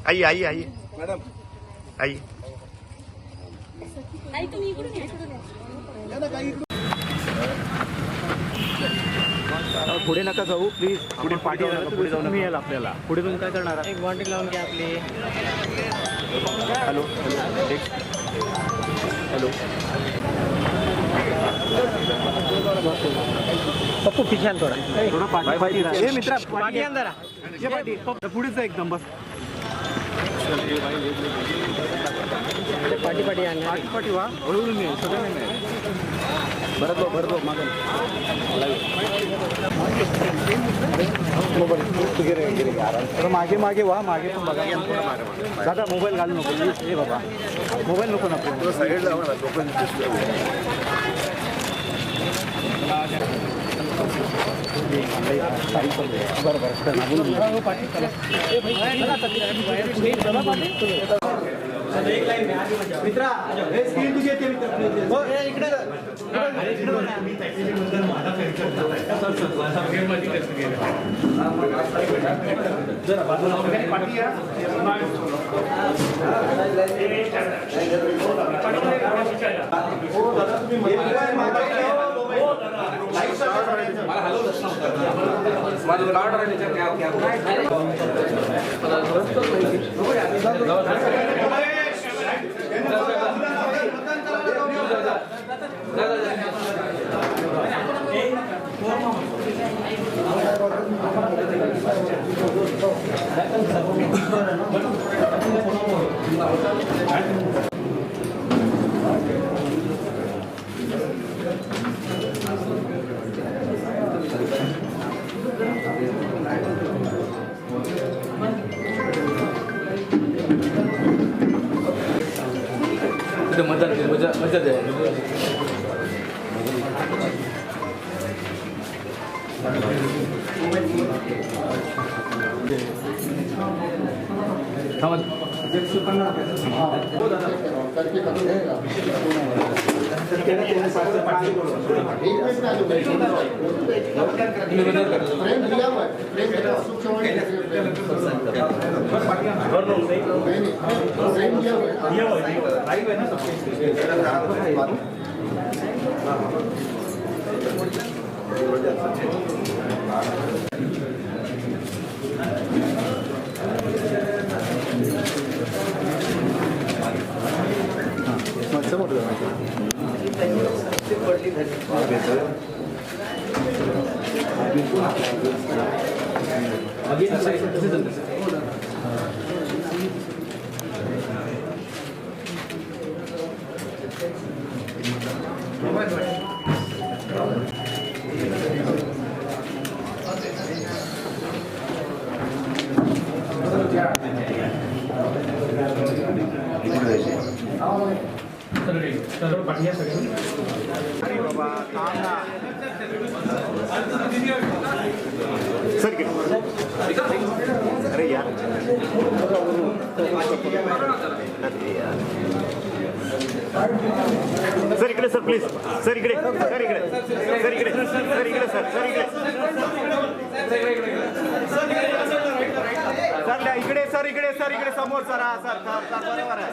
आइए आइए आइए मॅडम आइए. पुढे नका जाऊ प्लीज. पुढे पाठी पुढे जाऊ तुम्ही याल आपल्याला पुढे तुम्ही काय करणार? एक बॉन्डिंग लावून घ्या आपली. Hello hello. पप्पू पीछे आण थोडा. थोडं पाठी हे मित्रा पाठी आण जरा. ये पाठी पुढेच जा एकदम बस. पाठी पाठी आण. पाठी वा हळूहळू नाही सगळं नाही. बरं मागं मागे मागे वा मागे पण बघा. दादा मोबाईल घालू नको हे बाबा मोबाईल नको ना साईडला मित्रा स्क्रीन तुझी येते इकडे जरा बाजूला पाठी या. मजा दे. अरे यार सर इकडे सर प्लीज. सर इकडे सर इकडे सर इकडे सर इकडे सर सर इकडे सर इकडे सर इकडे सर इकडे समोर सर. हा सर सर बरोबर आहे.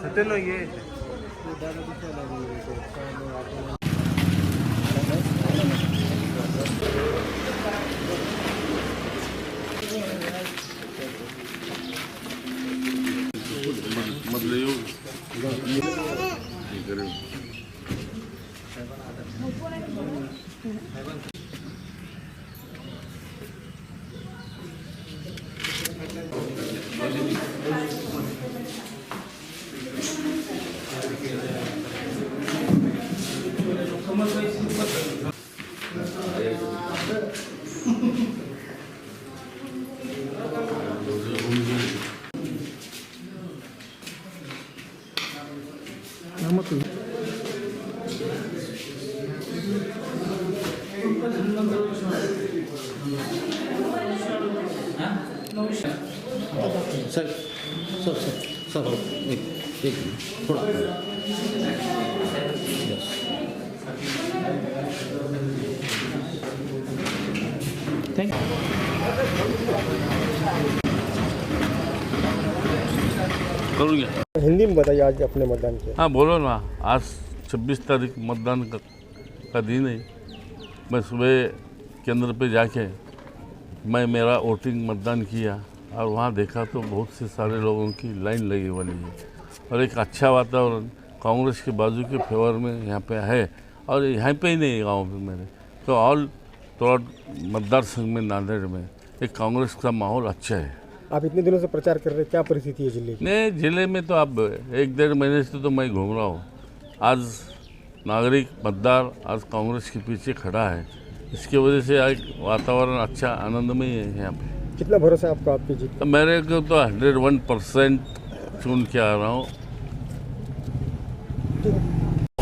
सत्याण्णव ये मधले येऊ सर सर सर सर एक मिनट थोड़ा यस थैंक यू करूँगा। हिंदी में बताइए आज अपने मतदान किया। हाँ बोलो ना, आज 26 तारीख मतदान का दिन है। मैं सुबह केंद्र पे जाके मैं मेरा वोटिंग मतदान किया और वहाँ देखा तो बहुत से सारे लोगों की लाइन लगी वाली है और एक अच्छा वातावरण कांग्रेस के बाजू के फेवर में यहाँ पे है। और यहाँ पे ही नहीं गाँव पे मेरे तो ऑल थोड़ा मतदार संघ में नांदेड़ में एक कांग्रेस का माहौल अच्छा है। आप इतने दिनों से प्रचार कर रहे हैं, क्या परिस्थिति है जिले की? नहीं, जिले में तो अब 1-1.5 महीने से तो मैं घूम रहा हूँ। आज नागरिक मतदार आज कांग्रेस के पीछे खड़ा है, इसकी वजह से आज वातावरण अच्छा आनंदमय है यहाँ पे। कितना भरोसा है आपको आपकी जीत? तो मेरे को तो 101% चुन के आ रहा हूँ।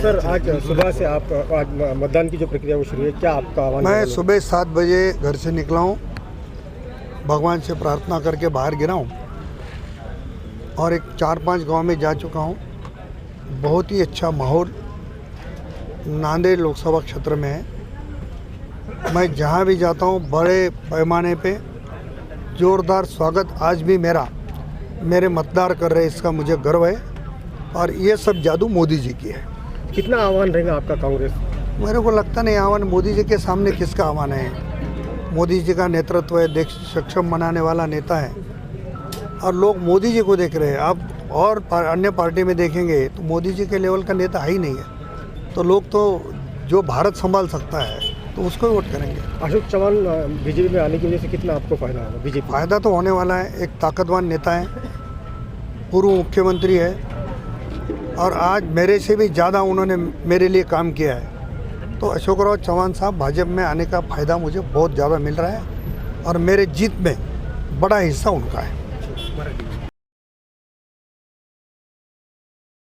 सर आज सुबह से आप आज मतदान की जो प्रक्रिया वो शुरू है, क्या आपका आह्वान? मैं सुबह 7 बजे घर से निकला हूँ, भगवान से प्रार्थना करके बाहर गिरा हूँ और एक 4-5 गांव में जा चुका हूँ। बहुत ही अच्छा माहौल नांदेड़ लोकसभा क्षेत्र में है। मैं जहाँ भी जाता हूँ बड़े पैमाने पे जोरदार स्वागत आज भी मेरे मतदार कर रहे हैं, इसका मुझे गर्व है। और ये सब जादू मोदी जी की है। कितना आह्वान रहेगा आपका कांग्रेस? मेरे को लगता नहीं आह्वान मोदी जी के सामने किसका आह्वान है। मोदी जी का नेतृत्व है, देश सक्षम बनाने वाला नेता है और लोग मोदी जी को देख रहे हैं। आप और अन्य पार्टी में देखेंगे तो मोदी जी के लेवल का नेता है ही नहीं है। तो लोग तो जो भारत संभाल सकता है तो उसको ही वोट करेंगे। अशोक चौहान बीजेपी में आने की वजह से कितना आपको फायदा होगा? बीजेपी फ़ायदा तो होने वाला है। एक ताकतवान नेता है, पूर्व मुख्यमंत्री है और आज मेरे से भी ज़्यादा उन्होंने मेरे लिए काम किया है। तो अशोकराव चौहान साहब भाजपा में आने का फ़ायदा मुझे बहुत ज़्यादा मिल रहा है और मेरे जीत में बड़ा हिस्सा उनका है।